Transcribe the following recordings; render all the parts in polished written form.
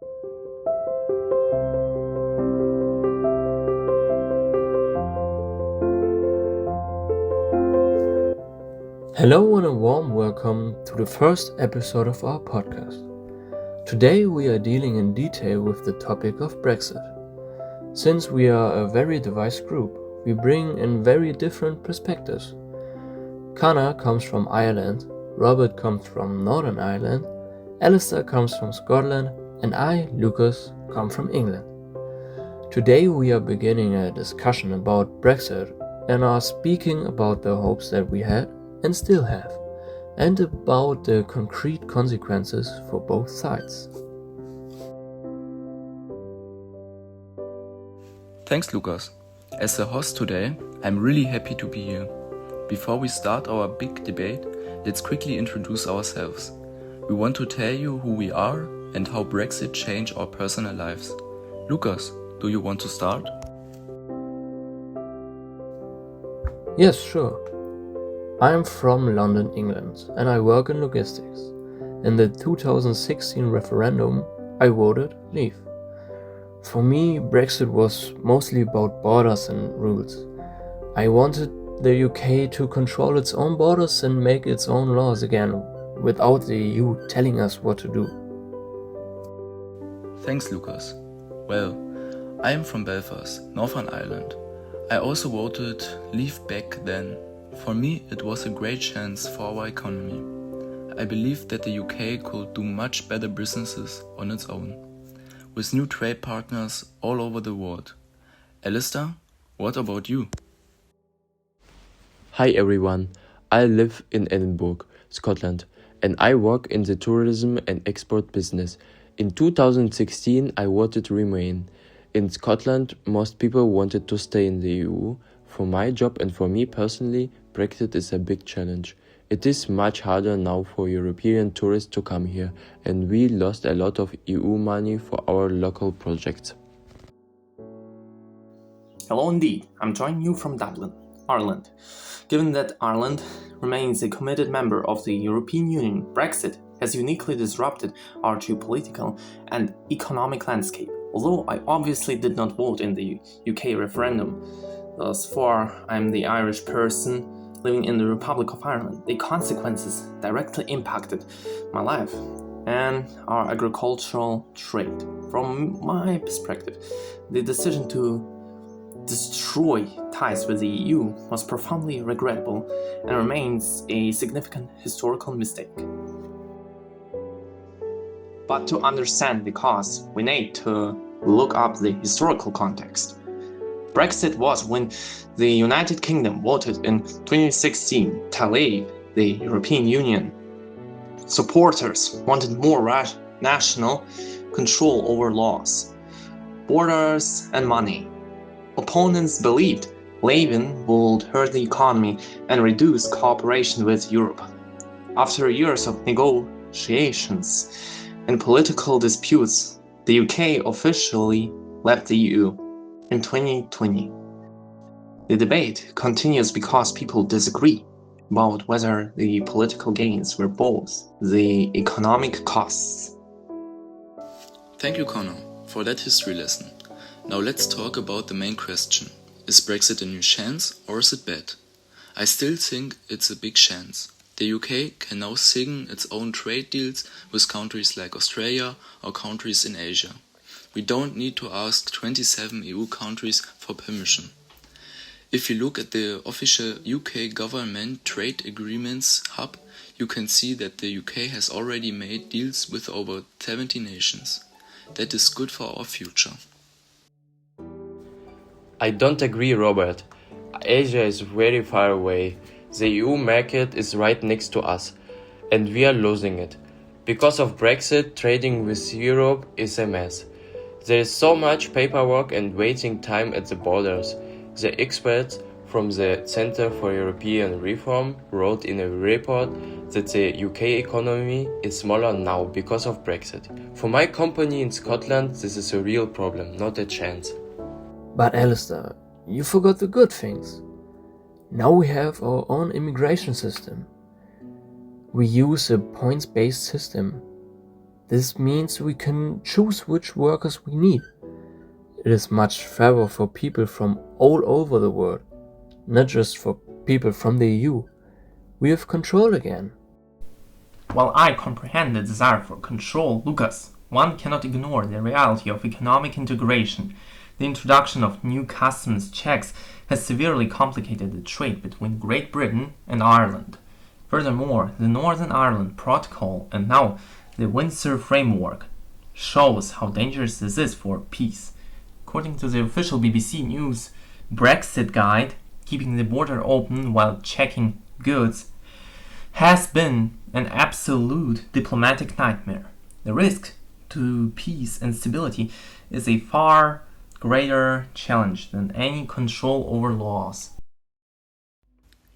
Hello and a warm welcome to the first episode of our podcast. Today we are dealing in detail with the topic of Brexit. Since we are a very diverse group, we bring in very different perspectives. Connor comes from Ireland, Robert comes from Northern Ireland, Alistair comes from Scotland, and I, Lucas, come from England. Today we are beginning a discussion about Brexit and are speaking about the hopes that we had and still have, and about the concrete consequences for both sides. Thanks, Lucas. As the host today, I'm really happy to be here. Before we start our big debate, let's quickly introduce ourselves. We want to tell you who we are and how Brexit changed our personal lives. Lucas, do you want to start? Yes, sure. I am from London, England, and I work in logistics. In the 2016 referendum, I voted Leave. For me, Brexit was mostly about borders and rules. I wanted the UK to control its own borders and make its own laws again, without the EU telling us what to do. Thanks, Lucas. Well, I am from Belfast, Northern Ireland. I also voted Leave back then. For me, it was a great chance for our economy. I believe that the UK could do much better businesses on its own, with new trade partners all over the world. Alistair, what about you? Hi everyone, I live in Edinburgh, Scotland, and I work in the tourism and export business. In 2016, I voted Remain. In Scotland, most people wanted to stay in the EU. For my job and for me personally, Brexit is a big challenge. It is much harder now for European tourists to come here, and we lost a lot of EU money for our local projects. Hello indeed, I'm joining you from Dublin, Ireland. Given that Ireland remains a committed member of the European Union, Brexit has uniquely disrupted our geopolitical and economic landscape. Although I obviously did not vote in the UK referendum, thus far I'm the Irish person living in the Republic of Ireland. The consequences directly impacted my life and our agricultural trade. From my perspective, the decision to destroy ties with the EU was profoundly regrettable and remains a significant historical mistake. But to understand the cause, we need to look up the historical context. Brexit was when the United Kingdom voted in 2016 to leave the European Union. Supporters wanted more national control over laws, borders, and money. Opponents believed leaving would hurt the economy and reduce cooperation with Europe. After years of negotiations and political disputes, the UK officially left the EU in 2020. The debate continues because people disagree about whether the political gains were both the economic costs. Thank you, Connor, for that history lesson. Now let's talk about the main question. Is Brexit a new chance or is it bad? I still think it's a big chance. The UK can now sign its own trade deals with countries like Australia or countries in Asia. We don't need to ask 27 EU countries for permission. If you look at the official UK government trade agreements hub, you can see that the UK has already made deals with over 70 nations. That is good for our future. I don't agree, Robert. Asia is very far away. The EU market is right next to us, and we are losing it. Because of Brexit, trading with Europe is a mess. There is so much paperwork and waiting time at the borders. The experts from the Center for European Reform wrote in a report that the UK economy is smaller now because of Brexit. For my company in Scotland, this is a real problem, not a chance. But Alistair, you forgot the good things. Now we have our own immigration system. We use a points-based system. This means we can choose which workers we need. It is much fairer for people from all over the world, not just for people from the EU. We have control again. While I comprehend the desire for control, Lucas, one cannot ignore the reality of economic integration. The introduction of new customs checks has severely complicated the trade between Great Britain and Ireland. Furthermore, the Northern Ireland Protocol and now the Windsor Framework shows how dangerous this is for peace. According to the official BBC News Brexit guide, keeping the border open while checking goods has been an absolute diplomatic nightmare. The risk to peace and stability is a far greater challenge than any control over laws.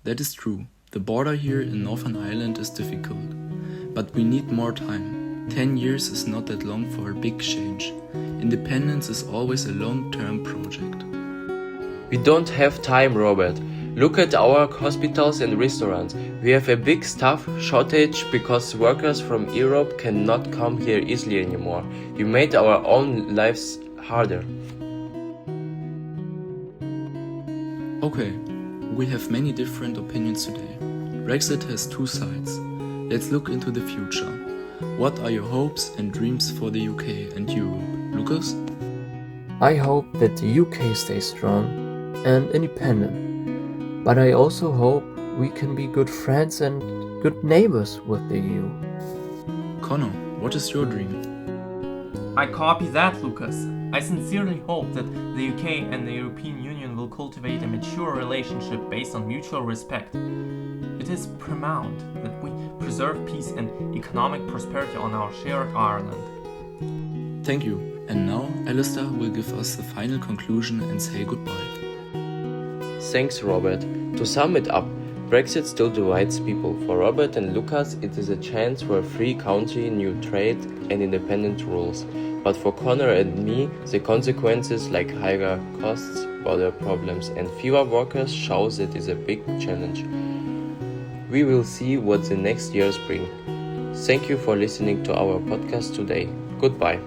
That is true. The border here in Northern Ireland is difficult, but we need more time. 10 years is not that long for a big change. Independence is always a long-term project. We don't have time, Robert. Look at our hospitals and restaurants. We have a big staff shortage because workers from Europe cannot come here easily anymore. You made our own lives harder. Okay, we have many different opinions today. Brexit has two sides. Let's look into the future. What are your hopes and dreams for the UK and Europe? Lucas? I hope that the UK stays strong and independent, but I also hope we can be good friends and good neighbors with the EU. Connor, what is your dream? I copy that, Lucas. I sincerely hope that the UK and the European Union will cultivate a mature relationship based on mutual respect. It is paramount that we preserve peace and economic prosperity on our shared Ireland. Thank you. And now Alistair will give us the final conclusion and say goodbye. Thanks, Robert. To sum it up, Brexit still divides people. For Robert and Lucas, it is a chance for a free country, new trade and independent rules. But for Connor and me, the consequences like higher costs, border problems and fewer workers shows it is a big challenge. We will see what the next years bring. Thank you for listening to our podcast today. Goodbye.